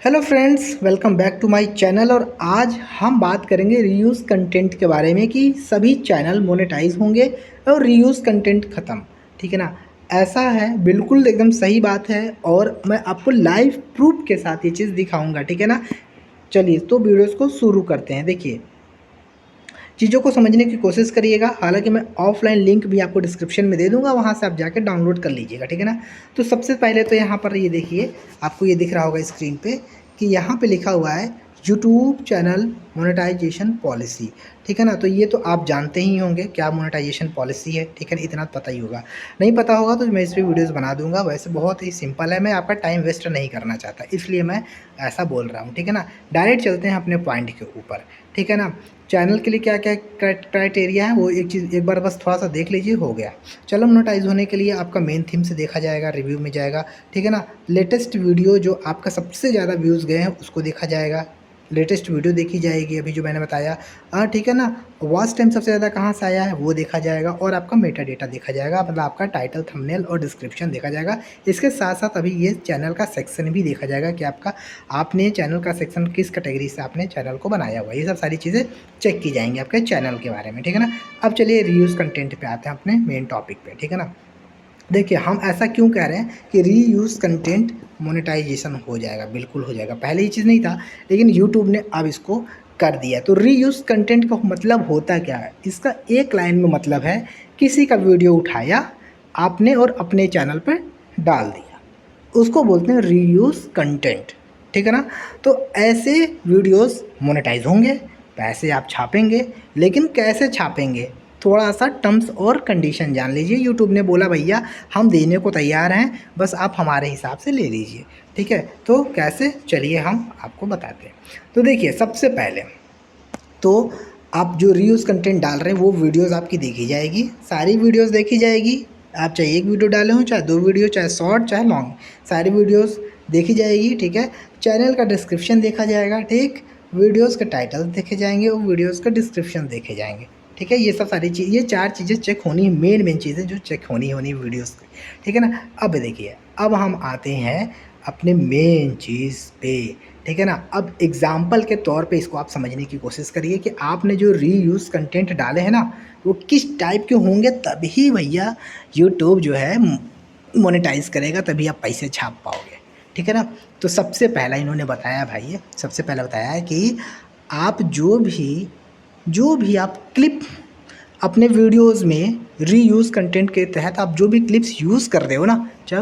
Hello friends, welcome back to my channel. और आज हम बात करेंगे रीयूज़ कंटेंट के बारे में कि सभी चैनल मोनेटाइज होंगे और रीयूज़ कंटेंट ख़त्म। ठीक है ना। ऐसा है, बिल्कुल एकदम सही बात है और मैं आपको लाइव प्रूफ के साथ ये चीज़ दिखाऊंगा। ठीक है ना। चलिए तो वीडियोस को शुरू करते हैं। देखिए, चीज़ों को समझने की कोशिश करिएगा। हालांकि मैं ऑफलाइन लिंक भी आपको डिस्क्रिप्शन में दे दूंगा, वहां से आप जाकर डाउनलोड कर लीजिएगा। ठीक है ना। तो सबसे पहले तो यहाँ पर ये देखिए, आपको ये दिख रहा होगा स्क्रीन पे कि यहाँ पे लिखा हुआ है यूट्यूब चैनल मोनेटाइजेशन पॉलिसी। ठीक है ना। तो ये तो आप जानते ही होंगे क्या मोनेटाइजेशन पॉलिसी है। ठीक है ना, इतना पता ही होगा। नहीं पता होगा तो मैं इस पर वीडियोज़ बना दूंगा। वैसे बहुत ही सिंपल है, मैं आपका टाइम वेस्ट नहीं करना चाहता, इसलिए मैं ऐसा बोल रहा हूँ। ठीक है ना। डायरेक्ट चलते हैं अपने पॉइंट के ऊपर। ठीक है ना। चैनल के लिए क्या क्या क्राइटेरिया है वो एक बार बस थोड़ा सा देख लीजिए, हो गया। चलो, मोनेटाइज होने के लिए आपका मेन थीम से देखा जाएगा, रिव्यू में जाएगा। ठीक है ना। लेटेस्ट वीडियो जो आपका सबसे ज़्यादा व्यूज़ गए हैं उसको देखा जाएगा, लेटेस्ट वीडियो देखी जाएगी अभी जो मैंने बताया। हाँ, ठीक है ना। वॉच टाइम सबसे ज़्यादा कहाँ से आया है वो देखा जाएगा, और आपका मेटा डेटा देखा जाएगा, मतलब आपका टाइटल, थंबनेल और डिस्क्रिप्शन देखा जाएगा। इसके साथ साथ अभी ये चैनल का सेक्शन भी देखा जाएगा कि आपने चैनल का सेक्शन किस कैटेगरी से आपने चैनल को बनाया हुआ है। ये सब सारी चीज़ें चेक की जाएंगी आपके चैनल के बारे में। ठीक है ना। अब चलिए रीयूज़ कंटेंट पे आते हैं, अपने मेन टॉपिक पे। ठीक है ना। देखिए, हम ऐसा क्यों कह रहे हैं कि रीयूज़ कंटेंट मोनेटाइजेशन हो जाएगा, बिल्कुल हो जाएगा। पहले ये चीज़ नहीं था, लेकिन यूट्यूब ने अब इसको कर दिया। तो रीयूज़ कंटेंट का मतलब होता क्या है? इसका एक लाइन में मतलब है, किसी का वीडियो उठाया आपने और अपने चैनल पर डाल दिया, उसको बोलते हैं रीयूज़ कंटेंट। ठीक है ना। तो ऐसे वीडियोस मोनेटाइज होंगे, पैसे आप छापेंगे, लेकिन कैसे छापेंगे? थोड़ा सा टर्म्स और कंडीशन जान लीजिए। यूट्यूब ने बोला भैया हम देने को तैयार हैं, बस आप हमारे हिसाब से ले लीजिए। ठीक है। तो कैसे, चलिए हम आपको बताते हैं। तो देखिए, सबसे पहले तो आप जो रीयूज़ कंटेंट डाल रहे हैं वो वीडियोस आपकी देखी जाएगी, सारी वीडियोस देखी जाएगी। आप चाहे एक वीडियो डाले हो, चाहे दो वीडियो, चाहे शॉर्ट, चाहे लॉन्ग, सारी वीडियोस देखी जाएगी। ठीक है। चैनल का डिस्क्रिप्शन देखा जाएगा। ठीक। वीडियोस के टाइटल देखे जाएंगे और वीडियोस का डिस्क्रिप्शन देखे जाएंगे। ठीक है। ये सब सारी चीज़, ये चार चीज़ें चेक होनी है, मेन मेन चीज़ें जो चेक होनी वीडियोस की। ठीक है ना। अब देखिए, अब हम आते हैं अपने मेन चीज़ पे। ठीक है ना। अब एग्जाम्पल के तौर पे इसको आप समझने की कोशिश करिए कि आपने जो रीयूज़ कंटेंट डाले हैं ना, वो किस टाइप के होंगे, तभी भैया यूट्यूब जो है मोनेटाइज करेगा, तभी आप पैसे छाप पाओगे। ठीक है ना। तो सबसे पहला इन्होंने बताया भाई, सबसे पहला बताया है कि आप जो भी आप क्लिप अपने वीडियोस में रीयूज़ कंटेंट के तहत आप जो भी क्लिप्स यूज़ कर रहे हो ना, चाहे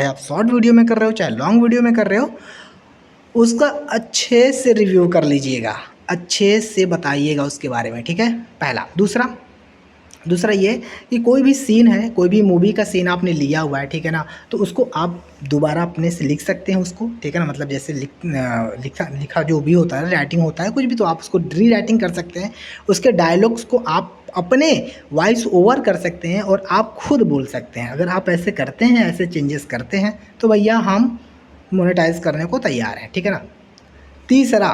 आप शॉर्ट वीडियो में कर रहे हो, चाहे लॉन्ग वीडियो में कर रहे हो, उसका अच्छे से रिव्यू कर लीजिएगा, अच्छे से बताइएगा उसके बारे में। ठीक है। पहला। दूसरा ये कि कोई भी सीन है, कोई भी मूवी का सीन आपने लिया हुआ है, ठीक है ना, तो उसको आप दोबारा अपने से लिख सकते हैं उसको। ठीक है ना। मतलब जैसे लिखा जो भी होता है, राइटिंग होता है कुछ भी, तो आप उसको री राइटिंग कर सकते हैं। उसके डायलॉग्स को आप अपने वॉइस ओवर कर सकते हैं और आप खुद बोल सकते हैं। अगर आप ऐसे करते हैं, ऐसे चेंजेस करते हैं, तो भैया हम मोनेटाइज करने को तैयार हैं। ठीक है ना। तीसरा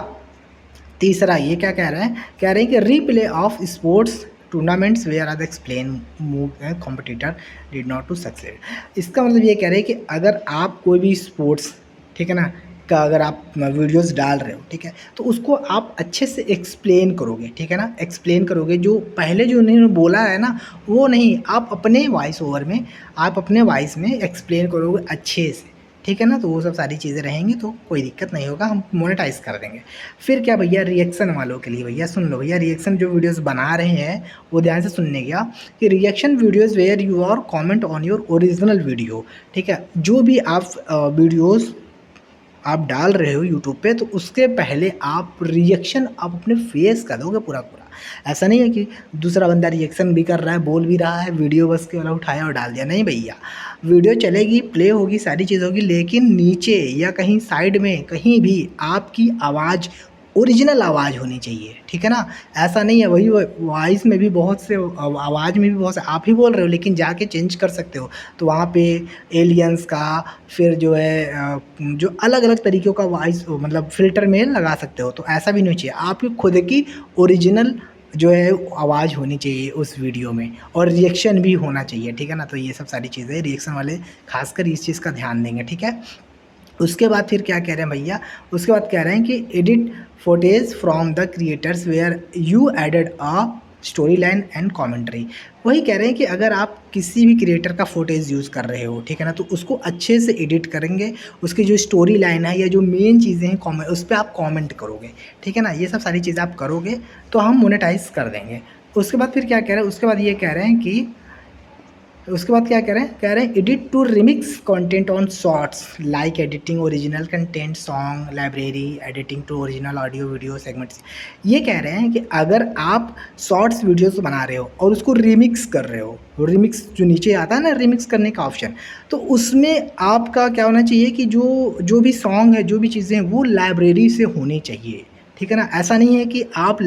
तीसरा ये क्या कह रहे हैं? कह रहे हैं कि replay of sports tournaments where are the explain move competitor did not to succeed. इसका मतलब ये कह रहे हैं कि अगर आप कोई भी स्पोर्ट्स, ठीक है ना, का अगर आप वीडियोस डाल रहे हो, ठीक है, तो उसको आप अच्छे से एक्सप्लेन करोगे। ठीक है ना। एक्सप्लेन करोगे, जो पहले जो उन्होंने बोला है ना, वो नहीं, आप अपने वॉइस ओवर में, आप अपने वॉइस में एक्सप्लेन करोगे अच्छे से। ठीक है ना। तो वो सब सारी चीज़ें रहेंगी तो कोई दिक्कत नहीं होगा, हम मोनेटाइज कर देंगे। फिर क्या भैया, रिएक्शन वालों के लिए, भैया सुन लो भैया, रिएक्शन जो वीडियोस बना रहे हैं वो ध्यान से सुनने गया कि reaction videos where you are comment on your original video. ठीक है। जो भी आप वीडियोस आप डाल रहे हो यूट्यूब पे, तो उसके पहले आप रिएक्शन आप अपने फेस का दोगे पूरा पूरा। ऐसा नहीं है कि दूसरा बंदा रिएक्शन भी कर रहा है, बोल भी रहा है, वीडियो बस के वाला उठाया और डाल दिया। नहीं भैया, वीडियो चलेगी, प्ले होगी, सारी चीज़ होगी, लेकिन नीचे या कहीं साइड में कहीं भी आपकी आवाज़, ओरिजिनल आवाज़ होनी चाहिए। ठीक है ना। ऐसा नहीं है, वही वॉइस में भी बहुत से, आवाज़ में भी बहुत से आप ही बोल रहे हो, लेकिन जाके चेंज कर सकते हो। तो वहाँ पे एलियंस का, फिर जो है जो अलग अलग तरीक़ों का वॉइस मतलब फ़िल्टर में लगा सकते हो। तो ऐसा भी नहीं चाहिए, आपकी खुद की ओरिजिनल जो है आवाज़ होनी चाहिए उस वीडियो में, और रिएक्शन भी होना चाहिए। ठीक है ना। तो ये सब सारी चीज़ें रिएक्शन वाले खासकर इस चीज़ का ध्यान देंगे। ठीक है। उसके बाद फिर क्या कह रहे हैं भैया, उसके बाद कह रहे हैं कि edit footage from the creators where you added a story line and commentary. वही कह रहे हैं कि अगर आप किसी भी क्रिएटर का फुटेज यूज़ कर रहे हो, ठीक है ना, तो उसको अच्छे से एडिट करेंगे, उसकी जो स्टोरी लाइन है या जो मेन चीज़ें हैं कॉमेंट, उस पर आप कॉमेंट करोगे, ठीक है ना, ये सब सारी चीज़ें आप करोगे तो हम मोनेटाइज कर देंगे। उसके बाद फिर क्या कह रहे हैं, उसके बाद ये कह रहे हैं कि उसके बाद क्या कह रहे हैं edit to remix content on shorts like editing original content song library editing to original audio video segments. ये कह रहे हैं कि अगर आप शॉर्ट्स वीडियोस बना रहे हो और उसको रिमिक्स कर रहे हो, रिमिक्स जो नीचे आता है ना रिमिक्स करने का ऑप्शन, तो उसमें आपका क्या होना चाहिए कि जो जो भी सॉन्ग है, जो भी चीज़ें हैं, वो लाइब्रेरी से होनी चाहिए, ठीक है ना। ऐसा नहीं है कि आप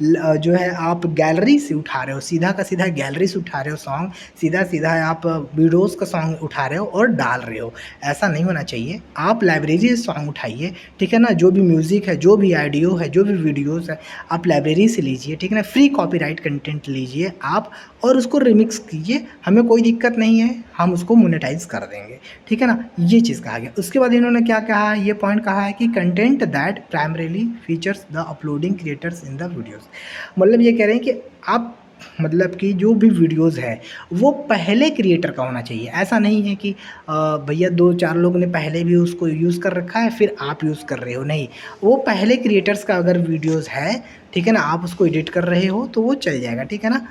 जो है आप गैलरी से उठा रहे हो, सीधा का सीधा गैलरी से उठा रहे हो सॉन्ग, सीधा सीधा आप वीडियोज़ का सॉन्ग उठा रहे हो और डाल रहे हो, ऐसा नहीं होना चाहिए। आप लाइब्रेरी से सॉन्ग उठाइए, ठीक है ना, जो भी म्यूज़िक है, जो भी ऑडियो है, जो भी वीडियोज़ है, आप लाइब्रेरी से लीजिए, ठीक है ना, फ्री कॉपीराइट कंटेंट लीजिए आप और उसको रिमिक्स कीजिए, हमें कोई दिक्कत नहीं है, हम उसको मोनेटाइज कर देंगे, ठीक है ना, ये चीज़ कहा गया। उसके बाद इन्होंने क्या कहा है, ये पॉइंट कहा है कि content that primarily features the uploading creators in the videos. मतलब ये कह रहे हैं कि आप मतलब कि जो भी वीडियोस है वो पहले क्रिएटर का होना चाहिए। ऐसा नहीं है कि भैया दो चार लोग ने पहले भी उसको यूज़ कर रखा है फिर आप यूज़ कर रहे हो, नहीं, वो पहले क्रिएटर्स का अगर वीडियोस है, ठीक है ना, आप उसको एडिट कर रहे हो तो वो चल जाएगा, ठीक है ना।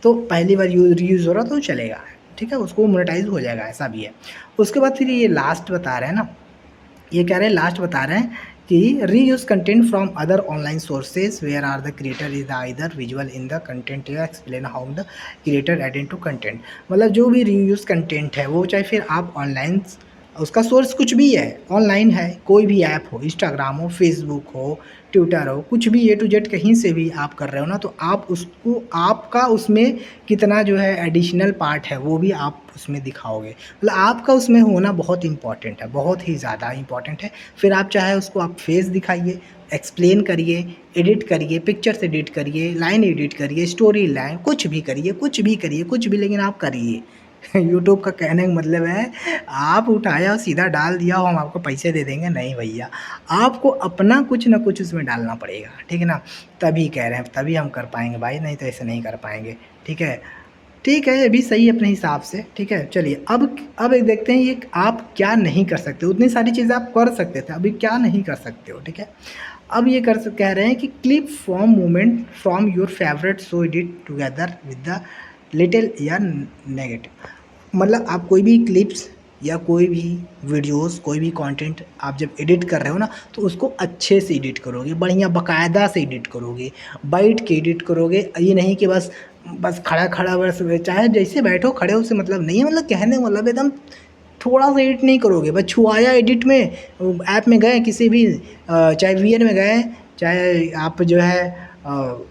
तो पहली बार रीयूज़ हो रहा तो चलेगा, ठीक है, उसको मोनेटाइज हो जाएगा, ऐसा भी है। उसके बाद फिर ये लास्ट बता रहे हैं ना, ये कह रहे हैं लास्ट बता रहे हैं कि reuse content from other online sources where are the creator is either visual in the content या explain how the creator add in to content. मतलब जो भी रीयूज कंटेंट है वो चाहे फिर आप ऑनलाइन, उसका सोर्स कुछ भी है, ऑनलाइन है, कोई भी ऐप हो, इंस्टाग्राम हो, फेसबुक हो, ट्विटर हो, कुछ भी A to Z कहीं से भी आप कर रहे हो ना, तो आप उसको आपका उसमें कितना जो है एडिशनल पार्ट है वो भी आप उसमें दिखाओगे। मतलब आपका उसमें होना बहुत इंपॉर्टेंट है, बहुत ही ज़्यादा इंपॉर्टेंट है। फिर आप चाहे उसको आप फेस दिखाइए, एक्सप्लेन करिए, एडिट करिए, पिक्चर्स एडिट करिए, लाइन एडिट करिए, स्टोरी लाइन, कुछ भी करिए, कुछ भी करिए, कुछ भी, लेकिन आप करिए। यूट्यूब का कहने का मतलब है आप उठाया और सीधा डाल दिया और हम आपको पैसे दे देंगे, नहीं भैया, आपको अपना कुछ ना कुछ उसमें डालना पड़ेगा, ठीक है ना। तभी कह रहे हैं, तभी हम कर पाएंगे भाई, नहीं तो ऐसे नहीं कर पाएंगे, ठीक है। ठीक है, ये भी सही है अपने हिसाब से, ठीक है। चलिए अब एक देखते हैं ये आप क्या नहीं कर सकते। उतनी सारी चीज़ें आप कर सकते थे, अभी क्या नहीं कर सकते हो, ठीक है। अब ये कह रहे हैं कि clip from moment from your favourite so edit together with the little या नेगेटिव। मतलब आप कोई भी क्लिप्स या कोई भी वीडियोस, कोई भी कंटेंट आप जब एडिट कर रहे हो ना, तो उसको अच्छे से एडिट करोगे, बढ़िया बाकायदा से एडिट करोगे, बैठ के एडिट करोगे। ये नहीं कि बस बस खड़ा खड़ा बस, चाहे जैसे बैठो खड़े हो, उससे मतलब नहीं है, मतलब कहने का मतलब एकदम थोड़ा सा एडिट नहीं करोगे, बस छुआया एडिट में, ऐप में गए किसी भी, चाहे वीएन में गए, चाहे आप जो है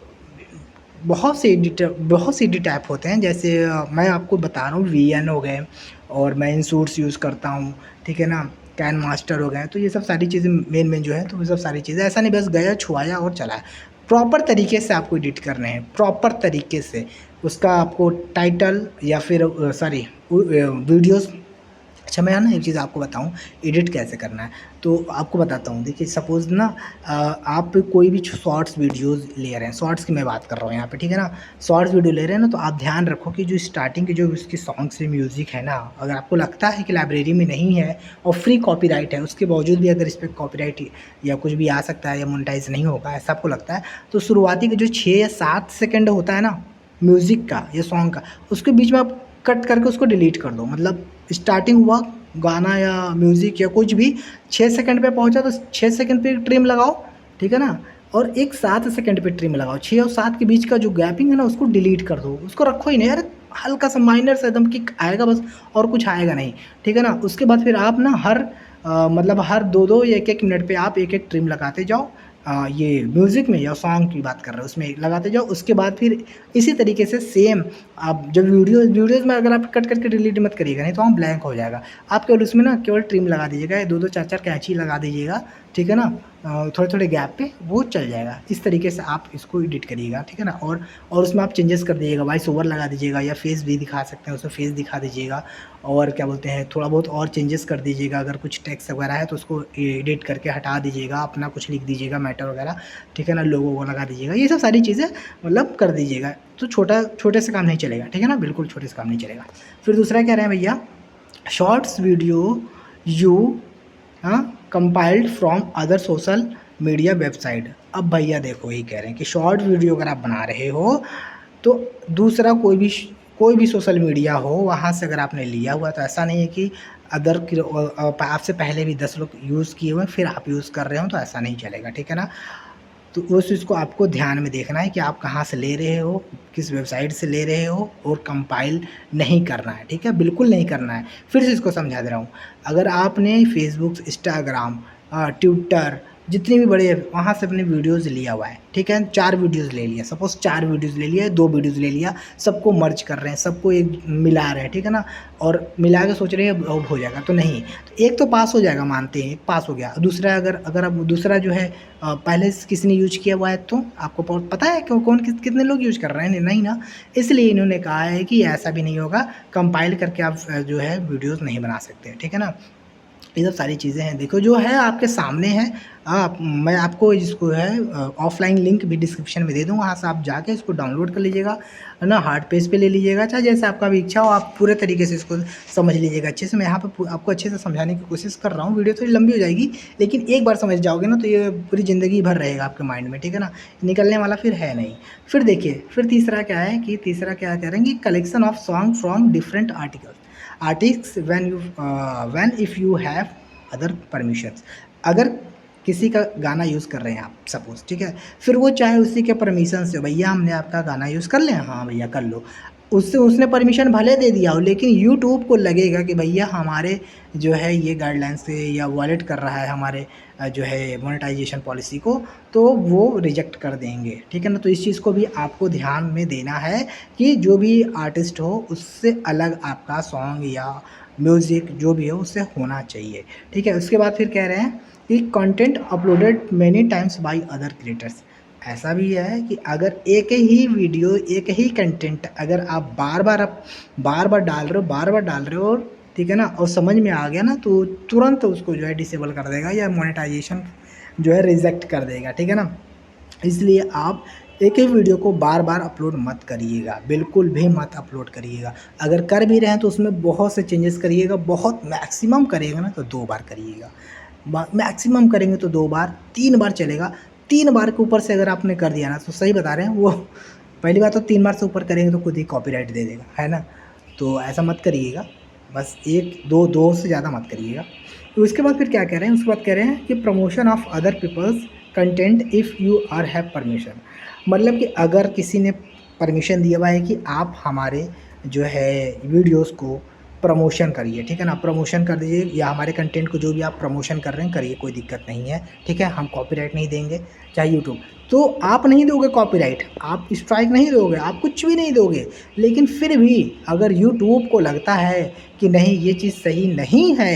बहुत से एडिट ऐप होते हैं, जैसे मैं आपको बता रहा हूँ वीएन हो गए और मैं इनसूट्स यूज़ करता हूँ, ठीक है ना, कैन मास्टर हो गए, तो ये सब सारी चीज़ें मेन जो है, तो ये सब सारी चीज़ें ऐसा नहीं बस गया छुआया और चलाया। प्रॉपर तरीके से आपको एडिट करने हैं, प्रॉपर तरीके से उसका आपको टाइटल या फिर सॉरी वीडियोस। अच्छा मैं ना एक चीज़ आपको बताऊँ एडिट कैसे करना है, तो आपको बताता हूँ। देखिए सपोज़ ना आप कोई भी शॉर्ट्स वीडियोज़ ले रहे हैं, शॉर्ट्स की मैं बात कर रहा हूँ यहाँ पे, ठीक है ना, शॉर्ट्स वीडियो ले रहे हैं ना, तो आप ध्यान रखो कि जो स्टार्टिंग के जो उसकी सॉन्ग से म्यूज़िक है ना, अगर आपको लगता है कि लाइब्रेरी में नहीं है और फ्री कॉपीराइट है, उसके बावजूद भी अगर इस पर कॉपीराइट या कुछ भी आ सकता है या मोनेटाइज नहीं होगा, ऐसा आपको लगता है, तो शुरुआती के जो 6 या 7 सेकंड होता है ना म्यूज़िक का या सॉन्ग का, उसके बीच में आप कट करके उसको डिलीट कर दो। मतलब स्टार्टिंग हुआ गाना या म्यूज़िक या कुछ भी 6 सेकंड पे पहुंचा तो 6 सेकंड पे ट्रिम लगाओ, ठीक है ना, और एक 7 सेकंड पे ट्रिम लगाओ। 6 और 7 के बीच का जो गैपिंग है ना उसको डिलीट कर दो, उसको रखो ही नहीं यार, हल्का सा माइनर सा एकदम किक आएगा बस, और कुछ आएगा नहीं, ठीक है ना। उसके बाद फिर आप ना मतलब हर 2-2 या 1-1 मिनट पे आप एक-एक ट्रिम लगाते जाओ। ये म्यूज़िक में या सॉन्ग की बात कर रहे हो उसमें लगाते जाओ। उसके बाद फिर इसी तरीके से सेम आप जब वीडियोज़ में अगर आप कट करके डिलीट मत करिएगा, नहीं तो वहाँ ब्लैंक हो जाएगा। आप केवल उसमें ना केवल ट्रिम लगा दीजिएगा, 2-2 4-4 कैंची लगा दीजिएगा, ठीक है ना। थोड़े थोड़े गैप पे वो चल जाएगा। इस तरीके से आप इसको एडिट करिएगा, ठीक है ना। और उसमें आप चेंजेस कर दीजिएगा, वॉइस ओवर लगा दीजिएगा या फेस भी दिखा सकते हैं, उसमें फेस दिखा दीजिएगा। और क्या बोलते हैं, थोड़ा बहुत और चेंजेस कर दीजिएगा। अगर कुछ टेक्स्ट वगैरह है तो उसको एडिट करके हटा दीजिएगा, अपना कुछ लिख दीजिएगा मैटर वगैरह, ठीक है ना। लोगो वो लगा दीजिएगा, ये सब सारी चीज़ें मतलब कर दीजिएगा। तो छोटे से काम नहीं चलेगा, ठीक है ना, बिल्कुल छोटे से काम नहीं चलेगा। फिर दूसरा कह रहे हैं भैया, shorts video you compiled from other social media website. अब भैया देखो, ये कह रहे हैं कि शॉर्ट वीडियो अगर आप बना रहे हो तो दूसरा कोई भी सोशल मीडिया हो वहाँ से अगर आपने लिया हुआ, तो ऐसा नहीं है कि अदर आपसे पहले भी 10 लोग यूज़ किए हुए फिर आप यूज़ कर रहे हो, तो ऐसा नहीं चलेगा, ठीक है ना। तो उस चीज़ को आपको ध्यान में देखना है कि आप कहाँ से ले रहे हो, किस वेबसाइट से ले रहे हो, और कंपाइल नहीं करना है, ठीक है, बिल्कुल नहीं करना है। फिर से इसको समझा दे रहा हूँ, अगर आपने फेसबुक, इंस्टाग्राम, ट्विटर, जितने भी बड़े वहाँ से अपने वीडियोज़ लिया हुआ है, ठीक है, 4 वीडियोज़ ले लिया, सपोज़ 4 वीडियोज़ ले लिया, 2 वीडियोज़ ले लिया, सबको मर्ज कर रहे हैं, सबको एक मिला रहे हैं, ठीक है ना, और मिला के सोच रहे हैं अब हो जाएगा, तो नहीं। तो एक तो पास हो जाएगा, मानते हैं, एक पास हो गया। दूसरा अगर अब दूसरा जो है पहले से किसी ने यूज़ किया हुआ है, तो आपको पता है कि कौन कितने लोग यूज़ कर रहे हैं, नहीं ना। इसलिए इन्होंने कहा है कि ऐसा भी नहीं होगा, कंपाइल करके आप जो है वीडियोज़ नहीं बना सकते, ठीक है ना। ये सब सारी चीज़ें हैं, देखो जो है आपके सामने है। आप मैं आपको इसको है ऑफ़लाइन लिंक भी डिस्क्रिप्शन में दे दूँगा, वहाँ से आप जाके इसको डाउनलोड कर लीजिएगा, है ना, हार्ड पेज पे ले लीजिएगा, चाहे जैसे आपका भी इच्छा हो, आप पूरे तरीके से इसको समझ लीजिएगा अच्छे से। मैं यहाँ पे आपको अच्छे से समझाने की कोशिश कर रहा हूँ, वीडियो थोड़ी लंबी हो जाएगी, लेकिन एक बार समझ जाओगे ना तो ये पूरी ज़िंदगी भर रहेगा आपके माइंड में, ठीक है ना, निकलने वाला फिर है नहीं। फिर देखिए, फिर तीसरा क्या है कि तीसरा क्या कह रहे हैं कि collection of song from different artist when if you have other permissions. अगर किसी का गाना यूज़ कर रहे हैं आप सपोज़, ठीक है, फिर वो चाहे उसी के परमिशन से, भैया हमने आपका गाना यूज़ कर लें, हाँ भैया कर लो, उससे उसने परमिशन भले दे दिया हो, लेकिन यूट्यूब को लगेगा कि भैया हमारे जो है ये गाइडलाइन से या वॉयलेट कर रहा है हमारे जो है मोनेटाइजेशन पॉलिसी को, तो वो रिजेक्ट कर देंगे, ठीक है ना। तो इस चीज़ को भी आपको ध्यान में देना है कि जो भी आर्टिस्ट हो उससे अलग आपका सॉन्ग या म्यूज़िक जो भी हो उससे होना चाहिए, ठीक है। उसके बाद फिर कह रहे हैं कि content uploaded many times by other creators. ऐसा भी है कि अगर एक ही वीडियो, एक ही कंटेंट अगर आप बार-बार डाल रहे हो, बार-बार डाल रहे हो, ठीक है ना, और समझ में आ गया ना, तो तुरंत उसको जो है डिसेबल कर देगा या मोनेटाइजेशन जो है रिजेक्ट कर देगा, ठीक है ना। इसलिए आप एक ही वीडियो को बार-बार अपलोड मत करिएगा, बिल्कुल भी मत अपलोड करिएगा। अगर कर भी रहे हैं तो उसमें बहुत से चेंजेस करिएगा, बहुत मैक्सिमम करिएगा ना तो 2 बार करिएगा। मैक्सिमम करेंगे तो 2 बार, 3 बार चलेगा। 3 बार के ऊपर से अगर आपने कर दिया ना, तो सही बता रहे हैं वो, पहली बात तो 3 बार से ऊपर करेंगे तो खुद ही कॉपीराइट दे देगा, है ना। तो ऐसा मत करिएगा, बस 1 2 से ज़्यादा मत करिएगा। तो उसके बाद फिर क्या कह रहे हैं, उसके बाद कह रहे हैं कि promotion of other people's content if you are have permission. मतलब कि अगर किसी ने परमिशन दिया हुआ है कि आप हमारे जो है वीडियोज़ को प्रमोशन करिए, ठीक है ना, प्रमोशन कर दीजिए, या हमारे कंटेंट को जो भी आप प्रमोशन कर रहे हैं करिए, कोई दिक्कत नहीं है, ठीक है, हम कॉपीराइट नहीं देंगे, चाहे यूट्यूब। तो आप नहीं दोगे कॉपीराइट, आप स्ट्राइक नहीं दोगे, आप कुछ भी नहीं दोगे, लेकिन फिर भी अगर यूट्यूब को लगता है कि नहीं ये चीज़ सही नहीं है,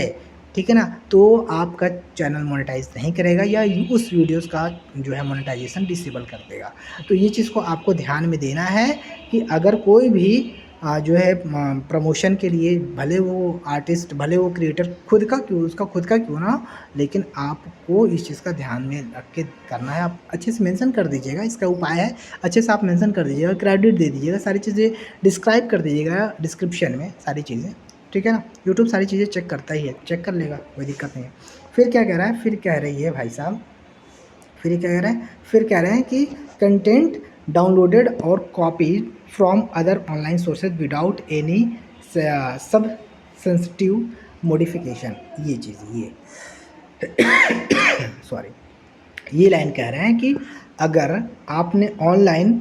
ठीक है ना, तो आपका चैनल मोनेटाइज नहीं करेगा या उस वीडियोज़ का जो है मोनेटाइजेशन डिसेबल कर देगा। तो ये चीज़ को आपको ध्यान में देना है कि अगर कोई भी जो है प्रमोशन के लिए, भले वो आर्टिस्ट, भले वो क्रिएटर खुद का क्यों, उसका खुद का क्यों ना हो, लेकिन आपको इस चीज़ का ध्यान में रख के करना है। आप अच्छे से मेंशन कर दीजिएगा, इसका उपाय है, अच्छे से आप मेंशन कर दीजिएगा, क्रेडिट दे दीजिएगा, सारी चीज़ें डिस्क्राइब कर दीजिएगा डिस्क्रिप्शन में सारी चीज़ें, ठीक है ना। यूट्यूब सारी चीज़ें चेक करता ही है, चेक कर लेगा, कोई दिक्कत नहीं है। फिर क्या कह रहा है, फिर कह रही है भाई साहब, फिर क्या कह रहे हैं, फिर कह रहे हैं कि कंटेंट डाउनलोडेड और copied from other online sources without any सब सेंसिटिव मॉडिफिकेशन। ये चीज़, ये सॉरी, ये लाइन कह रहे हैं कि अगर आपने ऑनलाइन,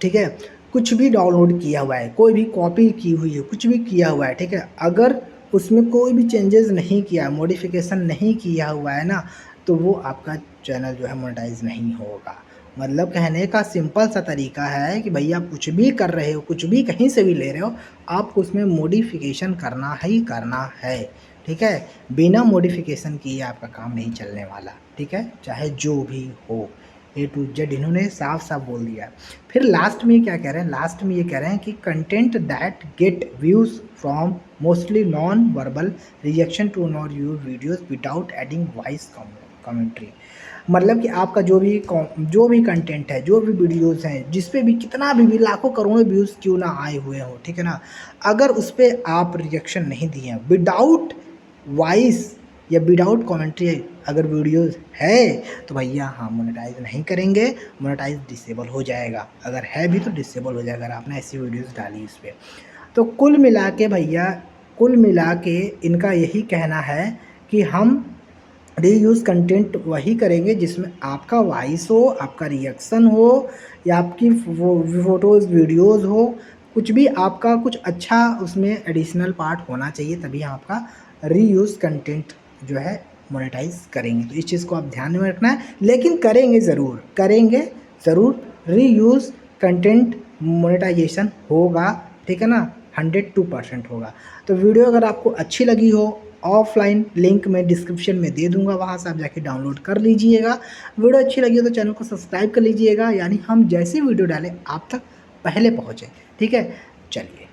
ठीक है, कुछ भी डाउनलोड किया हुआ है, कोई भी कॉपी की हुई है, कुछ भी किया हुआ है, ठीक है, अगर उसमें कोई भी चेंजेस नहीं किया, मॉडिफिकेशन नहीं किया हुआ है ना, तो वो आपका चैनल जो है मोनेटाइज नहीं होगा। मतलब कहने का सिंपल सा तरीका है कि भैया आप कुछ भी कर रहे हो, कुछ भी कहीं से भी ले रहे हो, आपको उसमें मॉडिफिकेशन करना ही करना है, ठीक है, बिना मॉडिफिकेशन किए आपका काम नहीं चलने वाला, ठीक है, चाहे जो भी हो, ए टू जेड इन्होंने साफ साफ बोल दिया। फिर लास्ट में क्या कह रहे हैं, लास्ट में ये कह रहे हैं कि content that get views from mostly non verbal reaction to not your videos without adding voice commentary. मतलब कि आपका जो भी कंटेंट है, जो भी वीडियोस हैं, जिस पे भी कितना भी लाखों करोड़ों व्यूज़ क्यों ना आए हुए हो, ठीक है ना, अगर उस पर आप रिएक्शन नहीं दिए हैं, विदाउट वॉइस या विदाउट कमेंट्री अगर वीडियोस है, तो भैया हम मोनेटाइज नहीं करेंगे, मोनेटाइज डिसेबल हो जाएगा। अगर है भी तो डिसेबल हो जाएगा अगर आपने ऐसी वीडियोस डाली उस पर। तो कुल मिला के भैया, कुल मिला के इनका यही कहना है कि हम रीयूज़ कंटेंट वही करेंगे जिसमें आपका वॉइस हो, आपका रिएक्शन हो, या आपकी फ़ोटोज़ वीडियोज़ हो, कुछ भी आपका कुछ अच्छा उसमें एडिशनल पार्ट होना चाहिए, तभी आपका रीयूज़ कंटेंट जो है मोनेटाइज करेंगे। तो इस चीज़ को आप ध्यान में रखना है, लेकिन करेंगे ज़रूर रीयूज़ कंटेंट मोनेटाइजेशन होगा, ठीक है ना, 102% होगा। तो वीडियो अगर आपको अच्छी लगी हो, ऑफलाइन लिंक मैं डिस्क्रिप्शन में दे दूंगा, वहाँ से आप जाके डाउनलोड कर लीजिएगा। वीडियो अच्छी लगी हो तो चैनल को सब्सक्राइब कर लीजिएगा, यानी हम जैसी वीडियो डालें आप तक पहले पहुँचे, ठीक है। चलिए।